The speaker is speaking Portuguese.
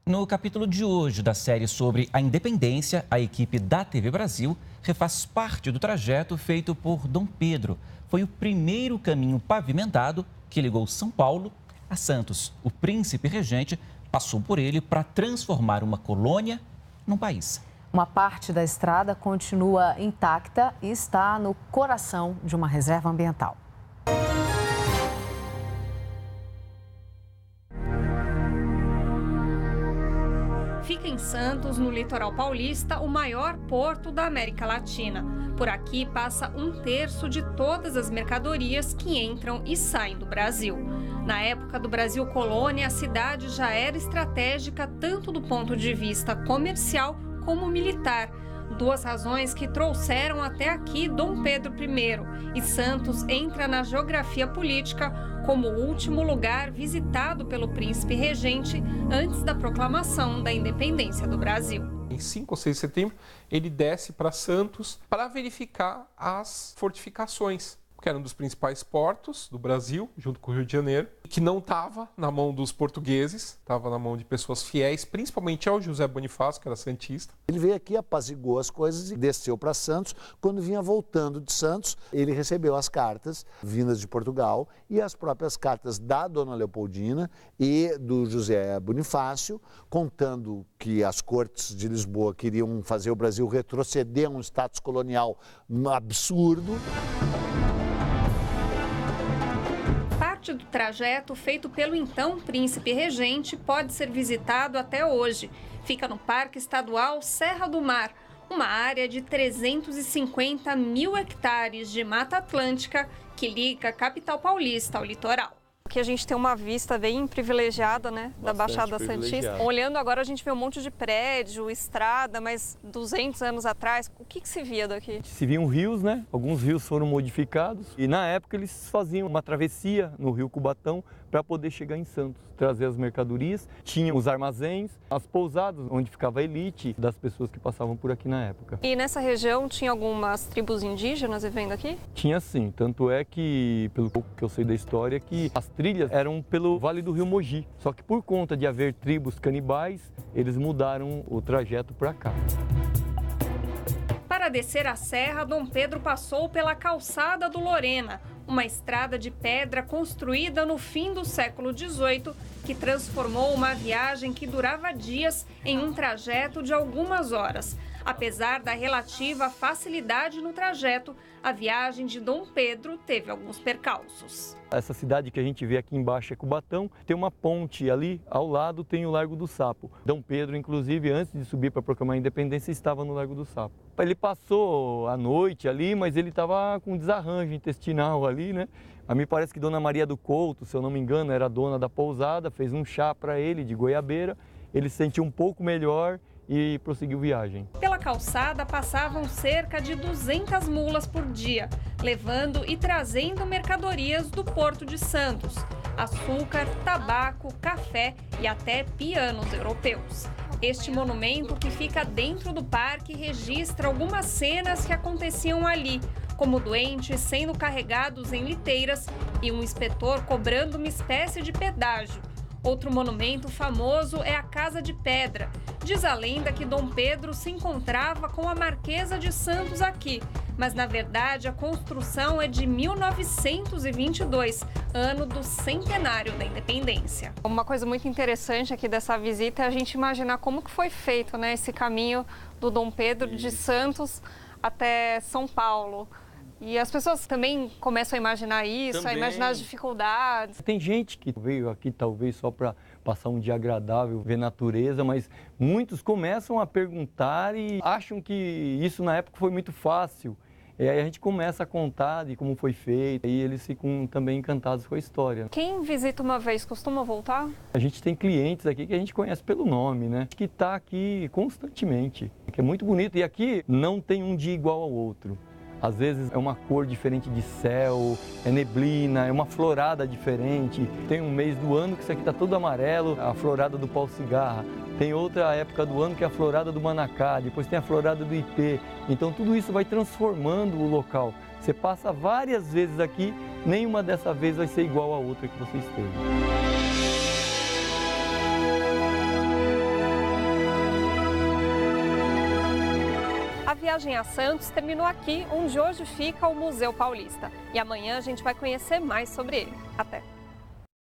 No capítulo de hoje da série sobre a independência, a equipe da TV Brasil refaz parte do trajeto feito por Dom Pedro. Foi o primeiro caminho pavimentado que ligou São Paulo a Santos. O príncipe regente passou por ele para transformar uma colônia num país. Uma parte da estrada continua intacta e está no coração de uma reserva ambiental. Fica em Santos, no litoral paulista, o maior porto da América Latina. Por aqui passa 1/3 de todas as mercadorias que entram e saem do Brasil. Na época do Brasil colônia, a cidade já era estratégica tanto do ponto de vista comercial como militar. Duas razões que trouxeram até aqui Dom Pedro I. E Santos entra na geografia política como o último lugar visitado pelo príncipe regente antes da proclamação da independência do Brasil. Em 5 ou 6 de setembro, ele desce para Santos para verificar as fortificações, que era um dos principais portos do Brasil, junto com o Rio de Janeiro, que não estava na mão dos portugueses, estava na mão de pessoas fiéis, principalmente ao José Bonifácio, que era santista. Ele veio aqui, apaziguou as coisas e desceu para Santos. Quando vinha voltando de Santos, ele recebeu as cartas vindas de Portugal e as próprias cartas da Dona Leopoldina e do José Bonifácio, contando que as cortes de Lisboa queriam fazer o Brasil retroceder a um status colonial absurdo. Parte do trajeto feito pelo então príncipe regente pode ser visitado até hoje. Fica no Parque Estadual Serra do Mar, uma área de 350 mil hectares de Mata Atlântica que liga a capital paulista ao litoral. Aqui a gente tem uma vista bem privilegiada, né, da Baixada Santista. Olhando agora a gente vê um monte de prédio, estrada, mas 200 anos atrás, o que se via daqui? Se viam rios, né? Alguns rios foram modificados e na época eles faziam uma travessia no rio Cubatão para poder chegar em Santos, trazer as mercadorias. Tinha os armazéns, as pousadas onde ficava a elite das pessoas que passavam por aqui na época. E nessa região tinha algumas tribos indígenas vivendo aqui? Tinha sim, tanto é que, pelo pouco que eu sei da história, que as trilhas eram pelo Vale do Rio Mogi. Só que por conta de haver tribos canibais, eles mudaram o trajeto para cá. Para descer a serra, Dom Pedro passou pela Calçada do Lorena, uma estrada de pedra construída no fim do século XVIII, que transformou uma viagem que durava dias em um trajeto de algumas horas. Apesar da relativa facilidade no trajeto, a viagem de Dom Pedro teve alguns percalços. Essa cidade que a gente vê aqui embaixo é Cubatão, tem uma ponte ali, ao lado tem o Largo do Sapo. Dom Pedro, inclusive, antes de subir para proclamar a independência, estava no Largo do Sapo. Ele passou a noite ali, mas ele estava com desarranjo intestinal ali, né? A mim parece que Dona Maria do Couto, se eu não me engano, era dona da pousada, fez um chá para ele de goiabeira, ele se sentiu um pouco melhor e prosseguiu viagem. Pela calçada passavam cerca de 200 mulas por dia, levando e trazendo mercadorias do Porto de Santos: açúcar, tabaco, café e até pianos europeus. Este monumento, que fica dentro do parque, registra algumas cenas que aconteciam ali, como doentes sendo carregados em liteiras e um inspetor cobrando uma espécie de pedágio. Outro monumento famoso é a Casa de Pedra. Diz a lenda que Dom Pedro se encontrava com a Marquesa de Santos aqui, mas na verdade a construção é de 1922, ano do centenário da independência. Uma coisa muito interessante aqui dessa visita é a gente imaginar como que foi feito, né, esse caminho do Dom Pedro de Santos até São Paulo. E as pessoas também começam a imaginar isso, a imaginar as dificuldades. Tem gente que veio aqui talvez só para passar um dia agradável, ver natureza, mas muitos começam a perguntar e acham que isso na época foi muito fácil. E aí a gente começa a contar de como foi feito e eles ficam também encantados com a história. Quem visita uma vez costuma voltar? A gente tem clientes aqui que a gente conhece pelo nome, né? Que está aqui constantemente, que é muito bonito. E aqui não tem um dia igual ao outro. Às vezes é uma cor diferente de céu, é neblina, é uma florada diferente. Tem um mês do ano que isso aqui está todo amarelo, a florada do pau-cigarra. Tem outra época do ano que é a florada do manacá, depois tem a florada do ipê. Então tudo isso vai transformando o local. Você passa várias vezes aqui, nenhuma dessa vez vai ser igual a outra que você esteve. A viagem a Santos terminou aqui, onde hoje fica o Museu Paulista. E amanhã a gente vai conhecer mais sobre ele. Até!